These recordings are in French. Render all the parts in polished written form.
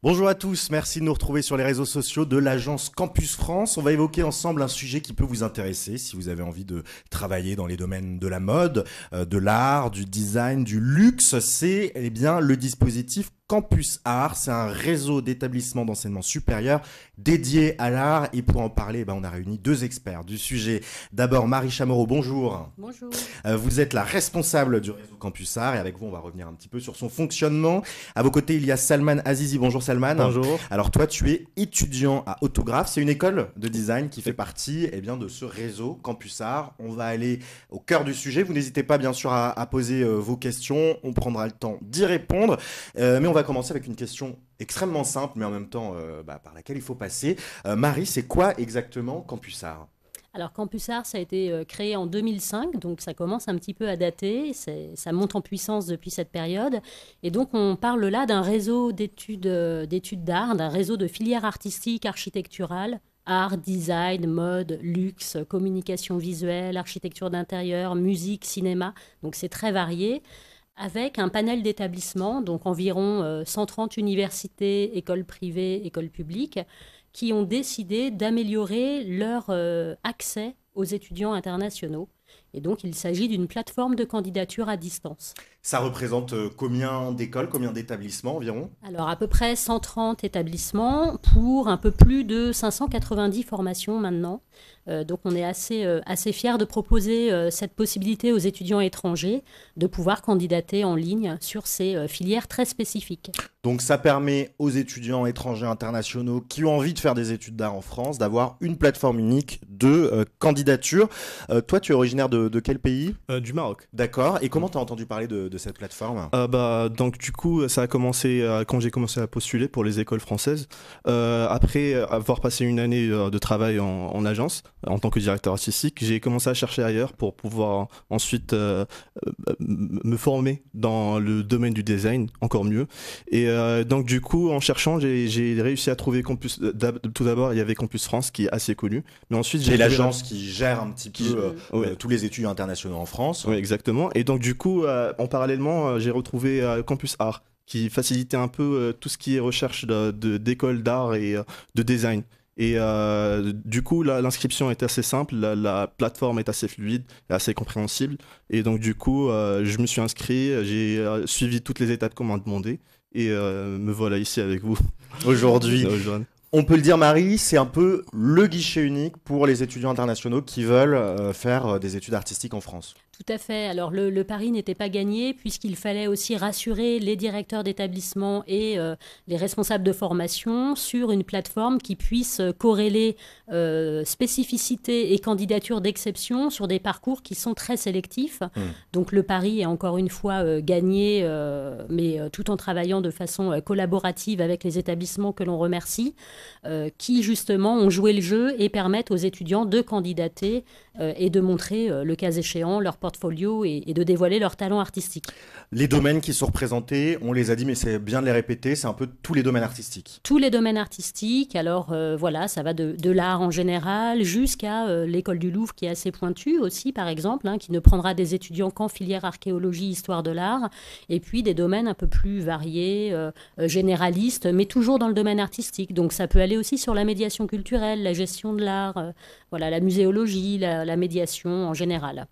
Bonjour à tous, merci de nous retrouver sur les réseaux sociaux de l'agence Campus France. On va évoquer ensemble un sujet qui peut vous intéresser si vous avez envie de travailler dans les domaines de la mode, de l'art, du design, du luxe. C'est bien le dispositif Campus Art. C'est un réseau d'établissements d'enseignement supérieur dédié à l'art. Et pour en parler, on a réuni deux experts du sujet. D'abord, Marie Chamereau, bonjour. Bonjour. Vous êtes la responsable du réseau Campus Art et avec vous, on va revenir un petit peu sur son fonctionnement. À vos côtés, il y a Salman Azizi. Bonjour Salman. Bonjour. Alors toi, tu es étudiant à Autographe. C'est une école de design qui fait partie de ce réseau Campus Art. On va aller au cœur du sujet. Vous n'hésitez pas bien sûr à poser vos questions. On prendra le temps d'y répondre. Mais on va commencer avec une question extrêmement simple, mais en même temps par laquelle il faut passer. Marie, c'est quoi exactement Campus Art ? Alors Campus Art, ça a été créé en 2005, donc ça commence un petit peu à dater, ça monte en puissance depuis cette période. Et donc on parle là d'un réseau d'études d'art, d'un réseau de filières artistiques, architecturales, art, design, mode, luxe, communication visuelle, architecture d'intérieur, musique, cinéma. Donc c'est très varié, avec un panel d'établissements, donc environ 130 universités, écoles privées, écoles publiques, qui ont décidé d'améliorer leur accès aux étudiants internationaux. Et donc, il s'agit d'une plateforme de candidature à distance. Ça représente combien d'écoles, combien d'établissements environ ? Alors, à peu près 130 établissements pour un peu plus de 590 formations maintenant. Donc, on est assez fiers de proposer cette possibilité aux étudiants étrangers de pouvoir candidater en ligne sur ces filières très spécifiques. Donc, ça permet aux étudiants étrangers internationaux qui ont envie de faire des études d'art en France d'avoir une plateforme unique de candidature. Toi, tu es originaire de quel pays ? Du Maroc. D'accord. Et comment tu as entendu parler de cette plateforme ? Donc du coup, ça a commencé quand j'ai commencé à postuler pour les écoles françaises. Après avoir passé une année de travail en agence, en tant que directeur artistique, j'ai commencé à chercher ailleurs pour pouvoir ensuite me former dans le domaine du design encore mieux. Et donc du coup, en cherchant, j'ai réussi à trouver Campus. Tout d'abord, il y avait Campus France qui est assez connu, mais ensuite j'ai l'agence qui gère un petit peu tous les étudiants internationaux en France. Oui, exactement. Et donc du coup, en parallèlement, j'ai retrouvé Campus Art qui facilitait un peu tout ce qui est recherche d'écoles d'art et de design. Et du coup, l'inscription est assez simple, la plateforme est assez fluide, et assez compréhensible. Et donc du coup, je me suis inscrit, j'ai suivi toutes les étapes qu'on m'a demandé et me voilà ici avec vous aujourd'hui. On peut le dire, Marie, c'est un peu le guichet unique pour les étudiants internationaux qui veulent faire des études artistiques en France. Tout à fait. Alors le pari n'était pas gagné puisqu'il fallait aussi rassurer les directeurs d'établissement et les responsables de formation sur une plateforme qui puisse corréler spécificité et candidature d'exception sur des parcours qui sont très sélectifs. Donc le pari est encore une fois gagné, mais tout en travaillant de façon collaborative avec les établissements que l'on remercie, qui justement ont joué le jeu et permettent aux étudiants de candidater et de montrer, le cas échéant, leur portfolio et de dévoiler leurs talents artistiques. Les domaines qui sont représentés, on les a dit, mais c'est bien de les répéter, c'est un peu tous les domaines artistiques. Tous les domaines artistiques, alors voilà, ça va de l'art en général jusqu'à l'école du Louvre qui est assez pointue aussi, par exemple, qui ne prendra des étudiants qu'en filière archéologie, histoire de l'art, et puis des domaines un peu plus variés, généralistes, mais toujours dans le domaine artistique. Donc ça peut aller aussi sur la médiation culturelle, la gestion de l'art, voilà, la muséologie, la médiation en général.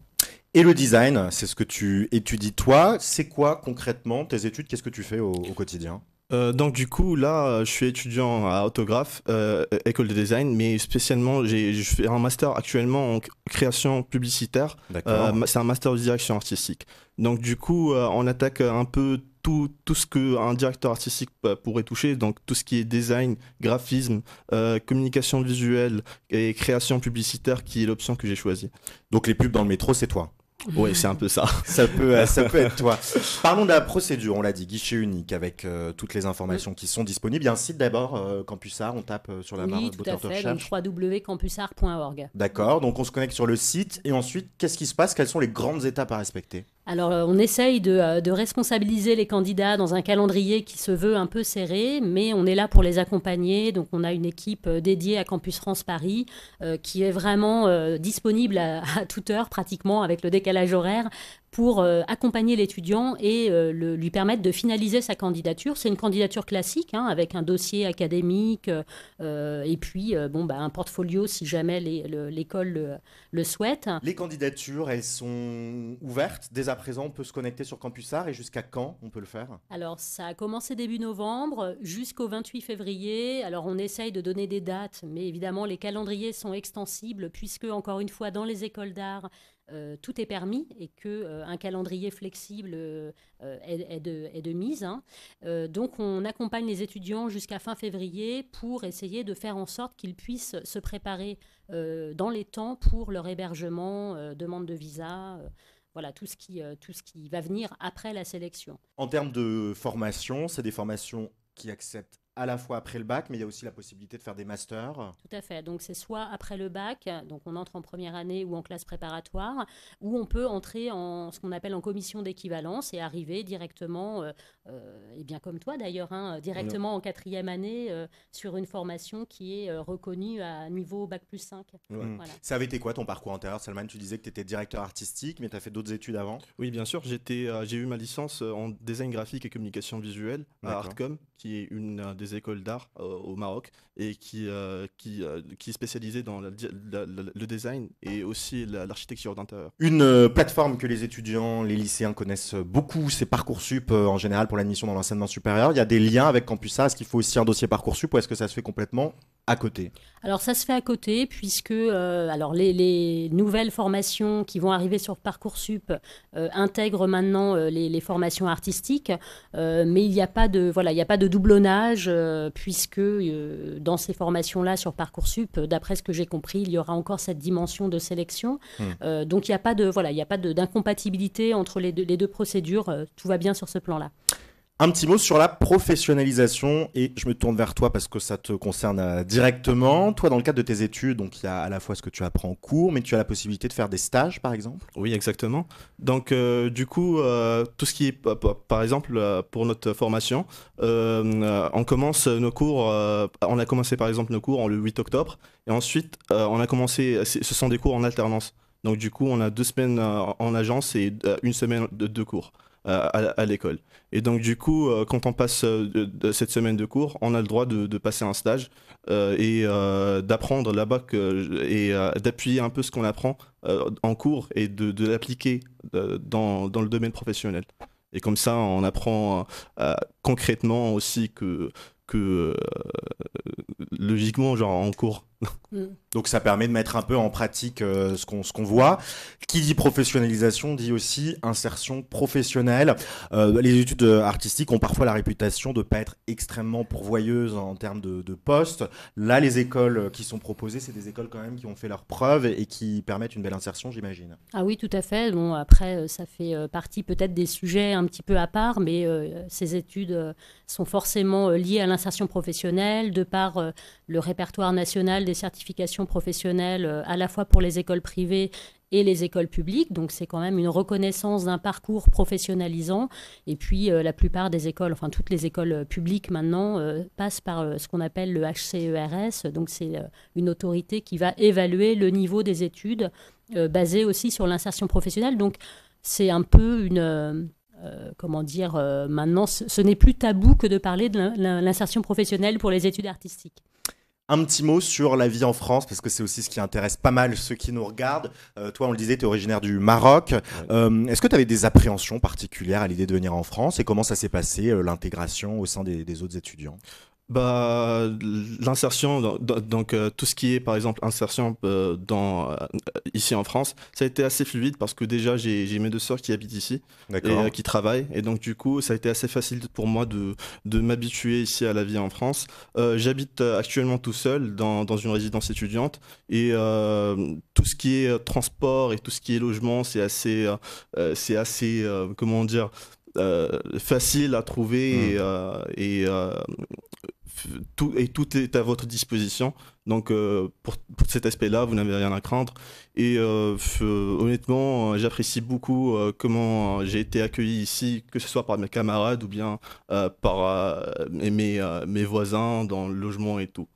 Et le design, c'est ce que tu étudies toi. C'est quoi concrètement tes études ? Qu'est-ce que tu fais au quotidien ? Donc du coup, là, je suis étudiant à Autographe, école de design, mais spécialement, je fais un master actuellement en création publicitaire. C'est un master de direction artistique. Donc du coup, on attaque un peu tout ce qu'un directeur artistique pourrait toucher, donc tout ce qui est design, graphisme, communication visuelle et création publicitaire, qui est l'option que j'ai choisie. Donc les pubs dans le métro, c'est toi ? Oui, c'est un peu ça. Ça peut être toi. Parlons de la procédure, on l'a dit, guichet unique avec toutes les informations qui sont disponibles. Il y a un site d'abord, Campus Art, on tape sur la barre moteur de recherche. Oui, www.campusart.org. D'accord, donc on se connecte sur le site et ensuite, qu'est-ce qui se passe ? Quelles sont les grandes étapes à respecter ? Alors, on essaye de responsabiliser les candidats dans un calendrier qui se veut un peu serré, mais on est là pour les accompagner. Donc, on a une équipe dédiée à Campus France Paris qui est vraiment disponible à toute heure, pratiquement, avec le décalage horaire, pour accompagner l'étudiant et lui permettre de finaliser sa candidature. C'est une candidature classique, hein, avec un dossier académique et puis un portfolio si jamais l'école le souhaite. Les candidatures, elles sont ouvertes. Dès à présent, on peut se connecter sur Campus Art et jusqu'à quand on peut le faire? Alors, ça a commencé début novembre jusqu'au 28 février. Alors, on essaye de donner des dates, mais évidemment, les calendriers sont extensibles puisque, encore une fois, dans les écoles d'art, tout est permis et qu'un calendrier flexible est de mise. Hein. Donc, on accompagne les étudiants jusqu'à fin février pour essayer de faire en sorte qu'ils puissent se préparer dans les temps pour leur hébergement, demande de visa, voilà, tout ce qui va venir après la sélection. En termes de formation, c'est des formations qui acceptent à la fois après le bac, mais il y a aussi la possibilité de faire des masters. Tout à fait. Donc, c'est soit après le bac, donc on entre en première année ou en classe préparatoire, ou on peut entrer en ce qu'on appelle en commission d'équivalence et arriver directement, et bien comme toi d'ailleurs, hein, directement en quatrième année sur une formation qui est reconnue à niveau bac plus 5. Ouais. Voilà. Ça avait été quoi ton parcours antérieur, Salman? Tu disais que tu étais directeur artistique, mais tu as fait d'autres études avant? Oui, bien sûr. J'ai eu ma licence en design graphique et communication visuelle à Artcom, qui est une des écoles d'art au Maroc et qui est spécialisée dans le design et aussi l'architecture d'intérieur. Une plateforme que les étudiants, les lycéens connaissent beaucoup, c'est Parcoursup en général pour l'admission dans l'enseignement supérieur. Il y a des liens avec Campus Art. Est-ce qu'il faut aussi un dossier Parcoursup ou est-ce que ça se fait complètement à côté? Alors ça se fait à côté puisque alors les nouvelles formations qui vont arriver sur Parcoursup intègrent maintenant les formations artistiques, mais il n'y a pas de doublonnage puisque dans ces formations-là sur Parcoursup, d'après ce que j'ai compris, il y aura encore cette dimension de sélection. Donc il n'y a pas d'incompatibilité entre les deux procédures. Tout va bien sur ce plan-là. Un petit mot sur la professionnalisation, et je me tourne vers toi parce que ça te concerne directement. Toi, dans le cadre de tes études, donc il y a à la fois ce que tu apprends en cours, mais tu as la possibilité de faire des stages, par exemple? Oui, exactement. Donc, du coup, tout ce qui est, par exemple, pour notre formation, on commence nos cours, on a commencé par exemple nos cours le 8 octobre, et ensuite, on a commencé, ce sont des cours en alternance. Donc, du coup, on a 2 semaines en agence et une semaine de cours. À l'école. Et donc du coup, quand on passe cette semaine de cours, on a le droit de passer un stage et d'apprendre là-bas et d'appuyer un peu ce qu'on apprend en cours et de l'appliquer dans le domaine professionnel. Et comme ça, on apprend concrètement aussi que logiquement, genre en cours. Donc ça permet de mettre un peu en pratique ce qu'on voit. Qui dit professionnalisation dit aussi insertion professionnelle. Les études artistiques ont parfois la réputation de ne pas être extrêmement pourvoyeuses en termes de postes. Là, les écoles qui sont proposées, c'est des écoles quand même qui ont fait leurs preuves et qui permettent une belle insertion, j'imagine. Ah oui, tout à fait. Bon, après, ça fait partie peut-être des sujets un petit peu à part, mais ces études sont forcément liées à l'insertion professionnelle de par le répertoire national des certifications professionnelles à la fois pour les écoles privées et les écoles publiques. Donc, c'est quand même une reconnaissance d'un parcours professionnalisant. Et puis, la plupart des écoles, enfin toutes les écoles publiques maintenant, passent par ce qu'on appelle le HCERS. Donc, c'est une autorité qui va évaluer le niveau des études basées aussi sur l'insertion professionnelle. Donc, c'est un peu une... maintenant, ce n'est plus tabou que de parler de l'insertion professionnelle pour les études artistiques. Un petit mot sur la vie en France, parce que c'est aussi ce qui intéresse pas mal ceux qui nous regardent. Toi, on le disait, tu es originaire du Maroc. Est-ce que tu avais des appréhensions particulières à l'idée de venir en France et comment ça s'est passé, l'intégration au sein des autres étudiants? L'insertion, donc tout ce qui est par exemple insertion ici en France, ça a été assez fluide parce que déjà j'ai mes 2 sœurs qui habitent ici et qui travaillent, et donc du coup ça a été assez facile pour moi de m'habituer ici à la vie en France. J'habite actuellement tout seul dans une résidence étudiante et tout ce qui est transport et tout ce qui est logement, c'est assez comment dire, facile à trouver et tout est à votre disposition. Donc pour cet aspect-là, vous n'avez rien à craindre. Et honnêtement, j'apprécie beaucoup comment j'ai été accueilli ici, que ce soit par mes camarades ou bien par mes voisins dans le logement et tout.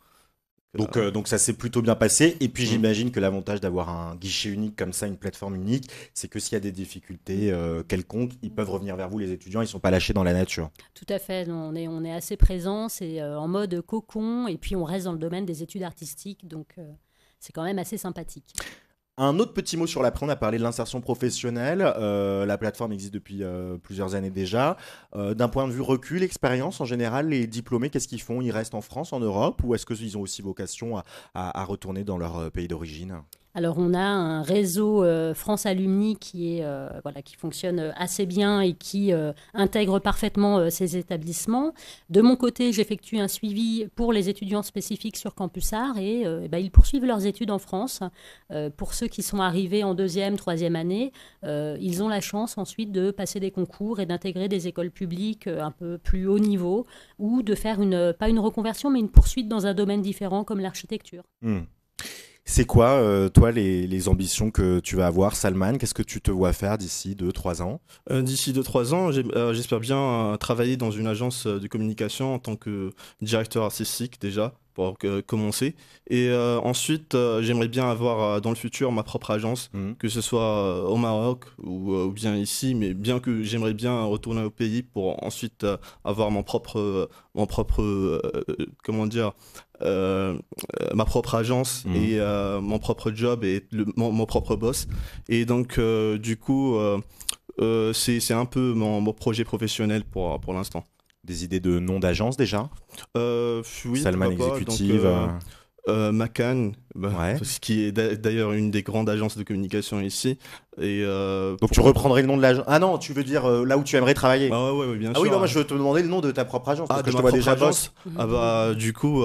Donc ça s'est plutôt bien passé. Et puis j'imagine que l'avantage d'avoir un guichet unique comme ça, une plateforme unique, c'est que s'il y a des difficultés quelconques, ils peuvent revenir vers vous, les étudiants, ils sont pas lâchés dans la nature. Tout à fait, on est assez présents, c'est en mode cocon, et puis on reste dans le domaine des études artistiques, donc c'est quand même assez sympathique. Un autre petit mot sur l'après, on a parlé de l'insertion professionnelle. La plateforme existe depuis plusieurs années déjà. D'un point de vue recul, expérience, en général, les diplômés, qu'est-ce qu'ils font? Ils restent en France, en Europe, ou est-ce qu'ils ont aussi vocation à retourner dans leur pays d'origine? Alors on a un réseau France Alumni qui fonctionne assez bien et qui intègre parfaitement ces établissements. De mon côté, j'effectue un suivi pour les étudiants spécifiques sur Campus Art et ils poursuivent leurs études en France. Pour ceux qui sont arrivés en deuxième, troisième année, ils ont la chance ensuite de passer des concours et d'intégrer des écoles publiques un peu plus haut niveau ou de faire pas une reconversion mais une poursuite dans un domaine différent comme l'architecture. C'est quoi, toi, les ambitions que tu vas avoir, Salman? Qu'est-ce que tu te vois faire d'ici 2-3 ans? D'ici 2-3 ans, j'espère bien travailler dans une agence de communication en tant que directeur artistique déjà, pour commencer. Et ensuite, j'aimerais bien avoir dans le futur ma propre agence, que ce soit au Maroc ou bien ici, mais bien que j'aimerais bien retourner au pays pour ensuite avoir mon propre comment dire, ma propre agence et mon propre job et mon propre boss. Et donc, du coup, c'est un peu mon projet professionnel pour l'instant. Des idées de nom d'agence déjà? Oui, Salman Exécutive. Macan, Ouais. ce qui est d'ailleurs une des grandes agences de communication ici. Et Donc tu reprendrais le nom de l'agence. Ah non, tu veux dire là où tu aimerais travailler? Ah ouais, bien Ah sûr. oui, non, moi je veux te demander le nom de ta propre agence parce que de je te ma vois propre déjà agence. boss. Ah bah du coup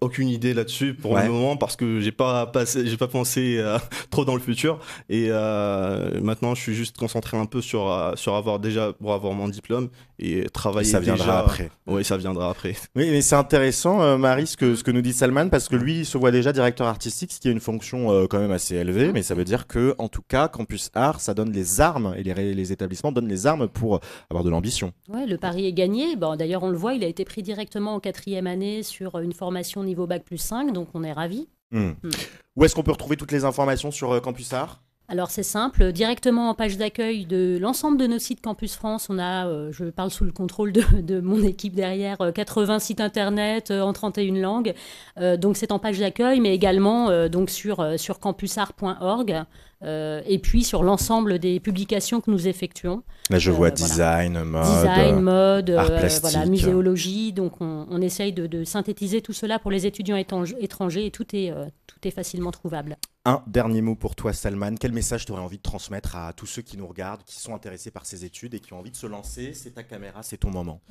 aucune idée là-dessus pour le moment parce que j'ai pas pensé trop dans le futur et maintenant je suis juste concentré un peu sur avoir mon diplôme et travailler. Et ça viendra après. Oui, ça viendra après. Oui, mais c'est intéressant, Marie, ce que nous dit Salman, parce que lui, il se voit déjà directeur artistique, ce qui est une fonction quand même assez élevée, mais ça veut dire que, en tout cas, Campus Art, ça donne les armes, et les établissements donnent les armes pour avoir de l'ambition. Ouais, le pari est gagné. Bon, d'ailleurs, on le voit, il a été pris directement en 4e année sur une formation niveau Bac+5, donc on est ravis. Où est-ce qu'on peut retrouver toutes les informations sur Campus Art? Alors c'est simple, directement en page d'accueil de l'ensemble de nos sites Campus France, on a, je parle sous le contrôle de mon équipe derrière, 80 sites internet en 31 langues. Donc c'est en page d'accueil, mais également donc sur campusart.org et puis sur l'ensemble des publications que nous effectuons. Là je vois voilà. design, mode, art plastique. Voilà, muséologie. Donc on essaye de synthétiser tout cela pour les étudiants étrangers et tout est facilement trouvable. Un dernier mot pour toi, Salman. Quel message tu aurais envie de transmettre à tous ceux qui nous regardent, qui sont intéressés par ces études et qui ont envie de se lancer? C'est ta caméra, c'est ton moment.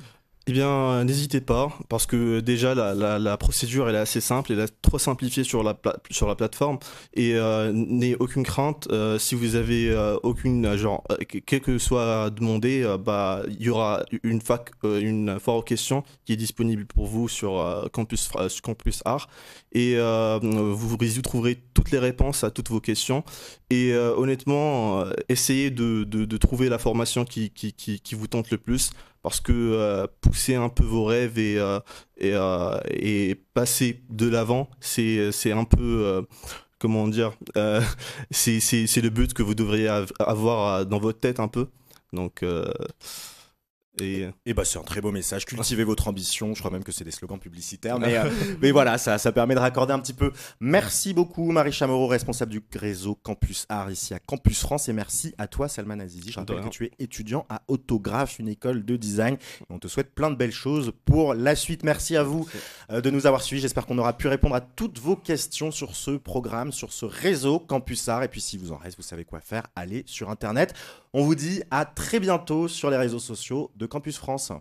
Eh bien, n'hésitez pas, parce que déjà, la procédure, elle est assez simple, elle est trop simplifiée sur la plateforme, et n'ayez aucune crainte, si vous avez quel que soit demandé, il y aura une foire aux questions qui est disponible pour vous sur Campus Art, et vous y trouverez toutes les réponses à toutes vos questions, et honnêtement, essayez de trouver la formation qui vous tente le plus, parce que pousser un peu vos rêves et passer de l'avant, c'est un peu, comment dire, c'est le but que vous devriez avoir dans votre tête un peu. Donc, et bah c'est un très beau message. Cultivez votre ambition. Je crois même que c'est des slogans publicitaires, mais voilà, ça permet de raccorder un petit peu. Merci beaucoup, Marie Chamereau, responsable du réseau Campus Art ici à Campus France, et merci à toi, Salman Azizi. Je rappelle que tu es étudiant à Autographe, une école de design. On te souhaite plein de belles choses pour la suite. Merci à vous de nous avoir suivis. J'espère qu'on aura pu répondre à toutes vos questions sur ce programme, sur ce réseau Campus Art. Et puis si vous en reste, vous savez quoi faire. Allez sur Internet. On vous dit à très bientôt sur les réseaux sociaux de Campus France.